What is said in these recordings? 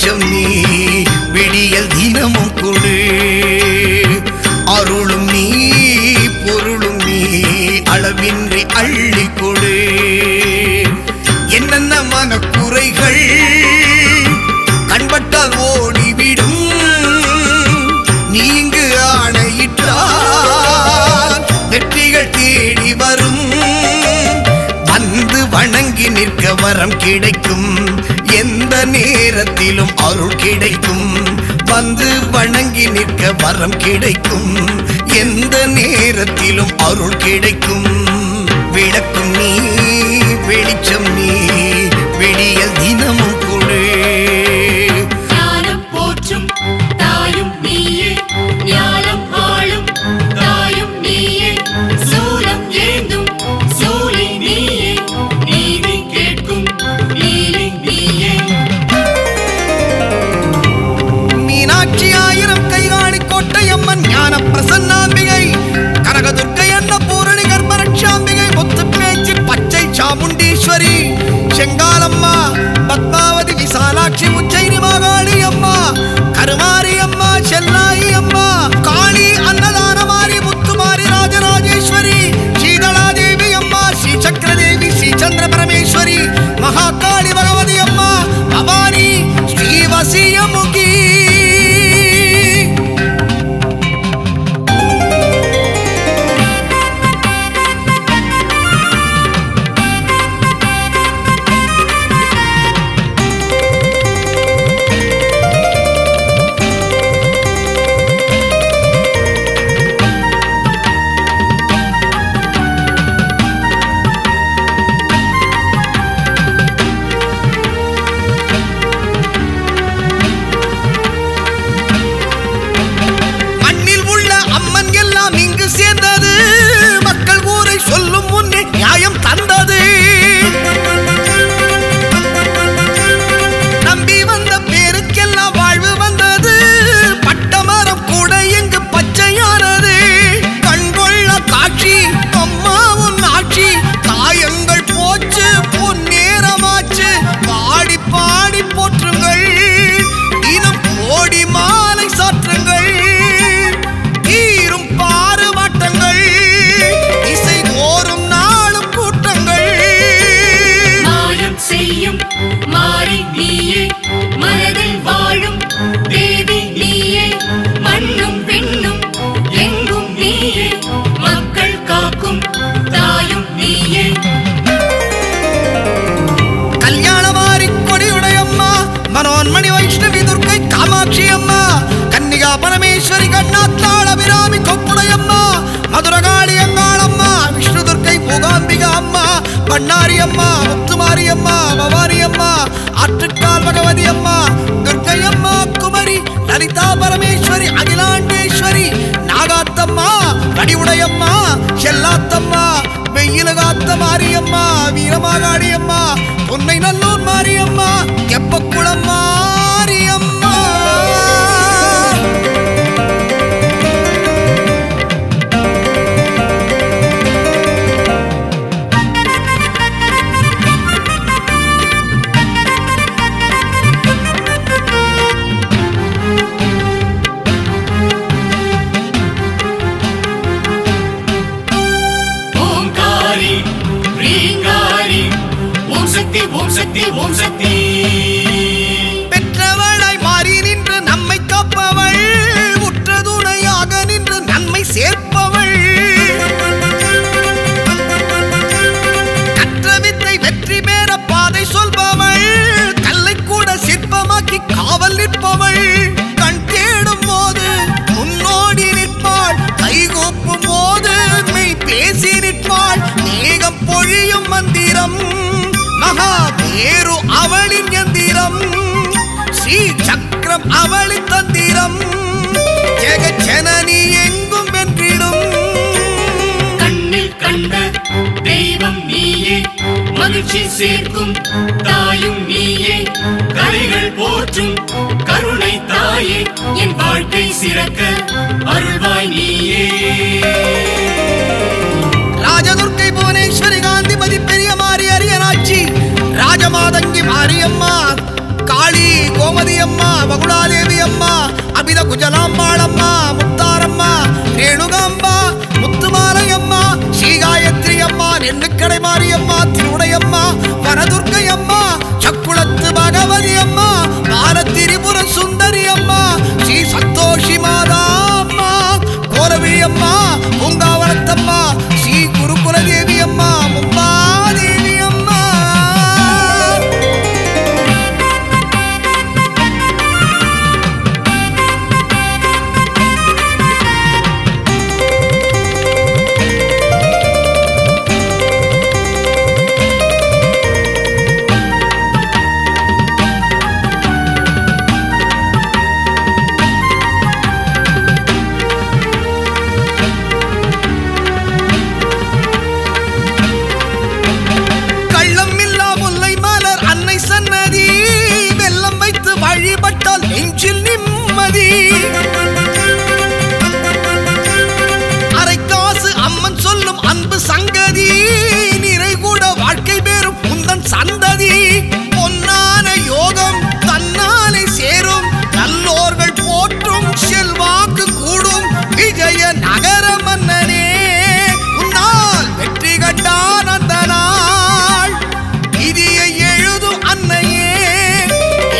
வெளிச்சம் நீ விடியல் தினமும் கொடு அருளும் நீ பொருளும் நீ அளவின்றி அள்ளி கொடு என்னென்ன மனக்குறைகள் கண்பட்டால் ஓடிவிடும் நீ இங்கு ஆணையிட்டால் வெற்றிகள் தேடி வரும் வந்து வணங்கி நிற்க வரம் கிடைக்கும் எந்த நேரத்திலும் அருள் கிடைக்கும் வந்து வணங்கி நிற்க வரம் கிடைக்கும் எந்த நேரத்திலும் அருள் கிடைக்கும் விளக்கும் நீ வெளிச்சம் நீ விடியல் தினமும் கொடு ஞானம் போற்றும் தாயும் நீயே ஞானம் ஆளும் தாயும் நீயே சூலம் ஏந்தும் சூளை நீயே நீதி கேட்கும் நீலி நீயே மீனாட்சி ஆயிரம் கைகாணி கோட்டையம்மன் ஞான பிரசன்னாம்பிகை கனகதுர்க்கை அன்னபூரணி கர்ப்பரட்சாம்பிகை முத்து பேச்சு பச்சை சாமுண்டீஸ்வரி செங்காலம்மா பத்மாவதி விசாலாட்சி உச்சைனி மாகாளி அம்மா கருமாரி அம்மா செல்லாயி அம்மா காளி அன்னதானமாரி முத்துமாரி ராஜராஜேஸ்வரி சீதளாதேவி அம்மா ஸ்ரீ சக்கரதேவி ஸ்ரீ சந்திர பரமேஸ்வரி மகாகாளி பகவதி அம்மா பவானி ஸ்ரீ வசியமுகி மனோன்மணி வைஷ்ணவி துர்க்கை காமாட்சி அம்மா கன்னிகா பரமேஸ்வரி கண்ணாத்தாள் அபிராமி கொப்புடையம்மா மதுரகாளி அங்காளம்மா விஷ்ணு துர்க்கை மூகாம்பிகா அம்மா பண்ணாரி அம்மா முத்துமாரி அம்மா பவானி அம்மா ஆற்றுக்கால் பகவதி அம்மா துர்க்கை அம்மா குமரி லலிதா பரமேஸ்வரி அகிலாண்டேஸ்வரி நாகாத்தம்மா வடிவுடையம்மா செல்லாத்தம்மா வெயிலகாத்த மாரியம்மா வீரமாகாளி அம்மா பொன்னை நல்லூர் மாரியம்மா எப்பக்குளம் மாரியம்மா ஓம் சக்தி ஓம் சக்தி பெற்றவளாய் மாறி நின்று நம்மை காப்பவள் உற்ற துணையாக நின்று நன்மை சேர்ப்பவள் கற்ற வித்தை வெற்றி பெற பாதை சொல்பவள் கல்லை கூட சிற்பமாக்கி காவல் நிற்பவள் கண் தேடும் போது முன்னோடி நிற்பாள் கைகூப்பும் போது மெய் பேசி நிற்பாள் மேகம் பொழியும் மந்திரம் மகாபேரு அவளின் யந்திரம் ஸ்ரீ சக்கரம் அவளின் தந்திரம் ஜெகஜனனி எங்கும் வென்றிடும் கண்ணில் கண்ட தெய்வம் நீயே மகிழ்ச்சி சேர்க்கும் தாயும் நீயே கலைகள் போற்றும் கருணை தாயே என் வாழ்க்கை சிறக்க அருள்வாய் நீயே ராஜதுர்க்கை புவனேஸ்வரி காந்திமதி பெரிய மாரி அரியனாட்சி ராஜமாதங்கி மாரியம்மா காளி கோமதி அம்மா வகுடாதேவி அம்மா அபித குஜலாம்பாளம்மா முத்தாரம்மா ரேணுகாம்பா முத்துமாலை அம்மா ஸ்ரீகாயத்ரி அம்மா நெல்லுக்கடை மாரியம்மா திருவுடையம்மா வனதுர்க்கை அம்மா சக்குளத்து பகவதி அம்மா பாலத்திரிபுர சுந்தரி அம்மா ஸ்ரீ சந்தோஷி மாதா அம்மா கோரவிழி அம்மா பூங்காவனத்தம்மா ஸ்ரீ குருகுலதேவி அம்மா மும்பாதேவி அம்மா வழிபட்டால் நெஞ்சில் நிம்மதி அரைக்காசு அம்மன் சொல்லும் அன்பு சங்கதி நிறைகூட வாழ்க்கை பெறும் உந்தன் சந்ததி பொன்னான யோகம் தன்னாலே சேரும் நல்லோர்கள் போற்றும் செல்வாக்கு கூடும் விஜய நகர மன்னனே உன்னால் வெற்றி கண்டான் அந்த நாள் விதியை எழுதும் அன்னையே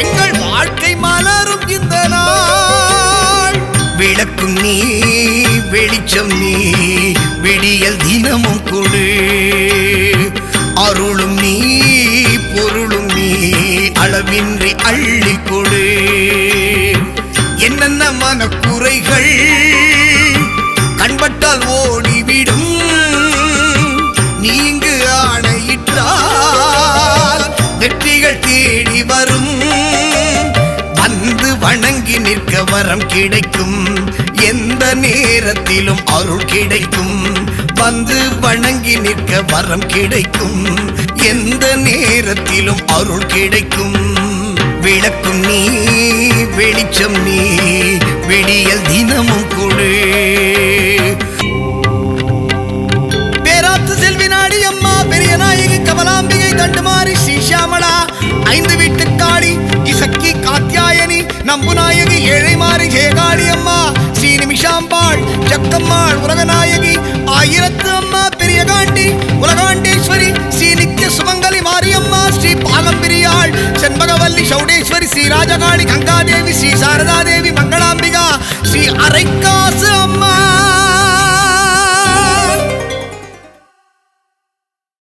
எங்கள் வாழ்க்கை மலரும் இந்த நாள் விளக்கும் நீ வெளிச்சம் நீ விடியல் தினமும் கொடு அருளும் நீ பொருளும் நீ அளவின்றி அள்ளி கொடு என்னென்ன மனக்குறைகள் கண்பட்டால் ஓடிவிடும் நீங்கு ஆணையிட்டால் வெற்றிகள் தேடி வரும் வந்து வணங்கி நிற்க வரம் கிடைக்கும் எந்த நேரத்திலும் அருள் கிடைக்கும் வந்து வணங்கி நிற்க வரம் கிடைக்கும் எந்த நேரத்திலும் அருள் கிடைக்கும் விளக்கும் நீ வெளிச்சம் நீ விடியல் தினமும் கொடு பேராத்து செல்வி நாடி அம்மா பெரிய நாயகி கமலாம்பிகை தண்டுமாறி ஸ்ரீஷாமளா ஐந்து வீட்டுக்காளி இசக்கி காத்தியாயனி நம்புநாயகி ஏழைமாறி ஜெயகாளி அம்மா ஸ்ரீ நிமிஷாம்பாள் ஜக்கம்மாள் உலகநாயகி ஆயிரத்து அம்மா பெரியகாண்டி உலகாண்டேஸ்வரி ஸ்ரீ நித்திய சுமங்கலி மாரியம்மா ஸ்ரீ பாலம்பிரி